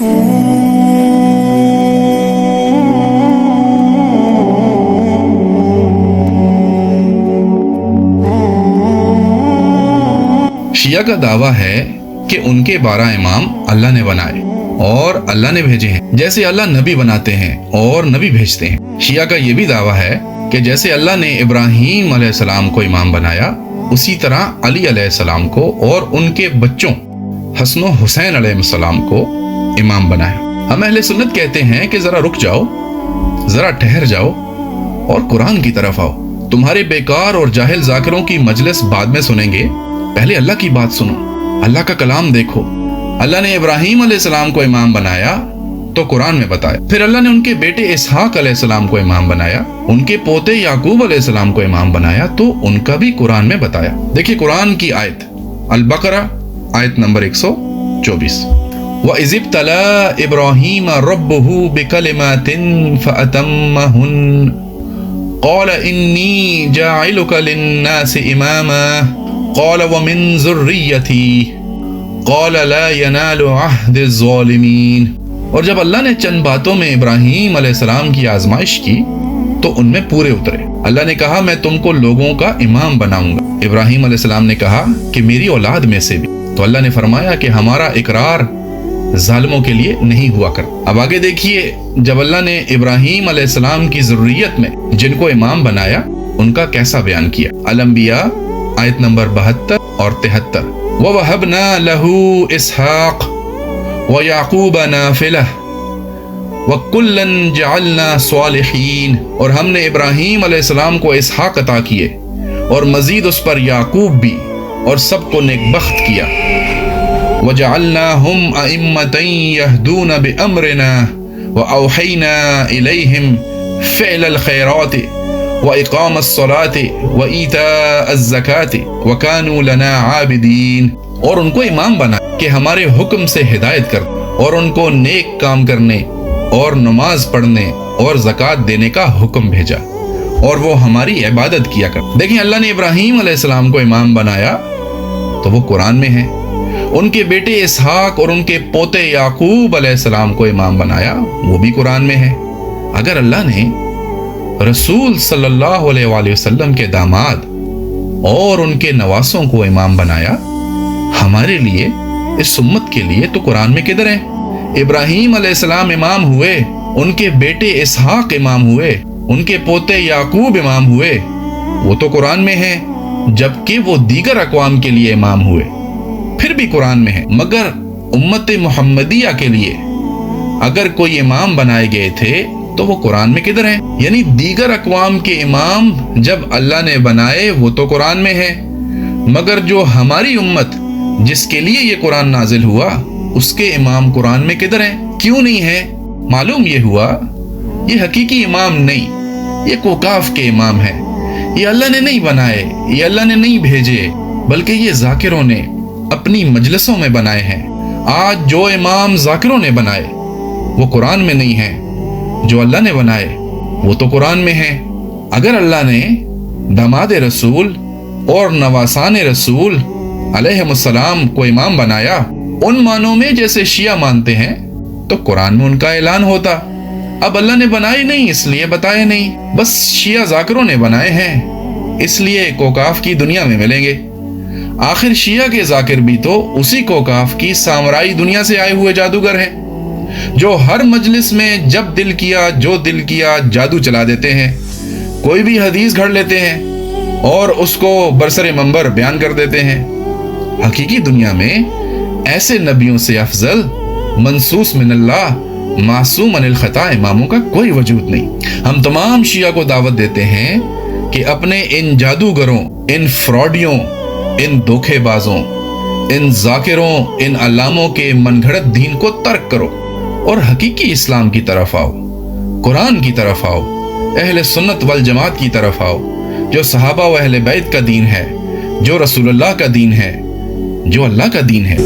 شیعہ کا دعویٰ ہے کہ ان کے 12 امام اللہ نے بنائے اور اللہ نے بھیجے ہیں، جیسے اللہ نبی بناتے ہیں اور نبی بھیجتے ہیں۔ شیعہ کا یہ بھی دعویٰ ہے کہ جیسے اللہ نے ابراہیم علیہ السلام کو امام بنایا، اسی طرح علی علیہ السلام کو اور ان کے بچوں حسن و حسین علیہ السلام کو امام بنایا۔ ہم اہل سنت کہتے ہیں کہ ذرا رک جاؤ، ذرا ٹھہر جاؤ اور قرآن کی طرف آؤ۔ تمہارے بیکار اور جاہل ذاکروں کی مجلس بعد میں سنیں گے، پہلے اللہ کی بات سنو، اللہ کا کلام دیکھو۔ اللہ نے ابراہیم علیہ السلام کو امام بنایا تو قرآن میں بتایا، پھر اللہ نے ان کے بیٹے اسحاق علیہ السلام کو امام بنایا، ان کے پوتے یعقوب علیہ السلام کو امام بنایا تو ان کا بھی قرآن میں بتایا۔ دیکھیں قرآن کی آیت البقرہ آیت نمبر 124، وَإِذِ ابْتَلَىٰ إِبْرَاهِيمَ رَبُّهُ بِكَلِمَاتٍ فَأَتَمَّهُنَّ قَالَ إِنِّي جَاعِلُكَ لِلنَّاسِ إِمَامًا قَالَ وَمِن ذُرِّيَّتِي قَالَ لَا يَنَالُ عَهْدِ الظَّالِمِينَ۔ اور جب اللہ نے چند باتوں میں ابراہیم علیہ السلام کی آزمائش کی تو ان میں پورے اترے۔ اللہ نے کہا میں تم کو لوگوں کا امام بناؤں گا۔ ابراہیم علیہ السلام نے کہا کہ میری اولاد میں سے بھی، تو اللہ نے فرمایا کہ ہمارا اقرار ظالموں کے لیے نہیں ہوا کر۔ اب آگے دیکھیے، جب اللہ نے ابراہیم علیہ السلام کی ذریت میں جن کو امام بنایا ان کا کیسا بیان کیا۔ الانبیاء آیت نمبر 72 اور 73، وَوَهَبْنَا لَهُ إِسْحَاقَ وَيَعْقُوبَ نَافِلَةً وَكُلًّا جَعَلْنَا صَالِحِينَ۔ اور ہم نے ابراہیم علیہ السلام کو اسحاق عطا کیے اور مزید اس پر یعقوب بھی، اور سب کو نیک بخت کیا۔ وَجَعَلْنَاهُمْ أَئِمَّةً يَهْدُونَ بِأَمْرِنَا وَأَوْحَيْنَا إِلَيْهِمْ فِعْلَ الْخَيْرَاتِ وَإِقَامَ الصَّلَاةِ وَإِيتَاءَ الزَّكَاةِ وَكَانُوا لَنَا عَابِدِينَ۔ اور ان کو امام بنا کہ ہمارے حکم سے ہدایت کر، اور ان کو نیک کام کرنے اور نماز پڑھنے اور زکوٰۃ دینے کا حکم بھیجا، اور وہ ہماری عبادت کیا کر۔ دیکھیں اللہ نے ابراہیم علیہ السلام کو امام بنایا تو وہ قرآن میں ہے، ان کے بیٹے اسحاق اور ان کے پوتے یعقوب علیہ السلام کو امام بنایا، وہ بھی قرآن میں ہے۔ اگر اللہ نے رسول صلی اللہ علیہ وآلہ وسلم کے داماد اور ان کے نواسوں کو امام بنایا، ہمارے لیے اس امت کے لیے تو قرآن میں کدھر ہے؟ ابراہیم علیہ السلام امام ہوئے، ان کے بیٹے اسحاق امام ہوئے، ان کے پوتے یعقوب امام ہوئے، وہ تو قرآن میں ہے، جبکہ وہ دیگر اقوام کے لیے امام ہوئے، پھر بھی قرآن میں ہے۔ مگر امت محمدیہ کے لیے اگر کوئی امام بنائے گئے تھے تو وہ قرآن میں کدھر ہیں؟ یعنی دیگر اقوام کے امام جب اللہ نے بنائے وہ تو قرآن میں ہے، مگر جو ہماری امت جس کے لیے یہ قرآن نازل ہوا اس کے امام قرآن میں کدھر ہیں؟ کیوں نہیں ہے؟ معلوم یہ ہوا یہ حقیقی امام نہیں، یہ کوکاف کے امام ہیں، یہ اللہ نے نہیں بنائے، یہ اللہ نے نہیں بھیجے، بلکہ یہ ذاکروں نے اپنی مجلسوں میں بنائے ہیں۔ آج جو امام ذاکروں نے بنائے وہ قرآن میں نہیں ہیں، جو اللہ نے بنائے وہ تو قرآن میں ہیں۔ اگر اللہ نے داماد رسول اور نواسان رسول علیہ السلام کو امام بنایا ان معنوں میں جیسے شیعہ مانتے ہیں تو قرآن میں ان کا اعلان ہوتا۔ اب اللہ نے بنائے نہیں اس لیے بتائے نہیں، بس شیعہ ذاکروں نے بنائے ہیں اس لیے کوکاف کی دنیا میں ملیں گے۔ آخر شیعہ کے ذاکر بھی تو اسی کوکاف کی سامرائی دنیا سے آئے ہوئے جادوگر ہیں، جو ہر مجلس میں جب دل کیا جو دل کیا جادو چلا دیتے ہیں، کوئی بھی حدیث گھڑ لیتے ہیں اور اس کو برسر منبر بیان کر دیتے ہیں۔ حقیقی دنیا میں ایسے نبیوں سے افضل منصوص من اللہ معصوم عن الخطا اماموں کا کوئی وجود نہیں۔ ہم تمام شیعہ کو دعوت دیتے ہیں کہ اپنے ان جادوگروں، ان فراڈیوں، ان دھوکے بازوں، ان ذاکروں، ان علاموں کے من گھڑت دین کو ترک کرو اور حقیقی اسلام کی طرف آؤ، قرآن کی طرف آؤ، اہل سنت والجماعت کی طرف آؤ، جو صحابہ و اہل بیت کا دین ہے، جو رسول اللہ کا دین ہے، جو اللہ کا دین ہے۔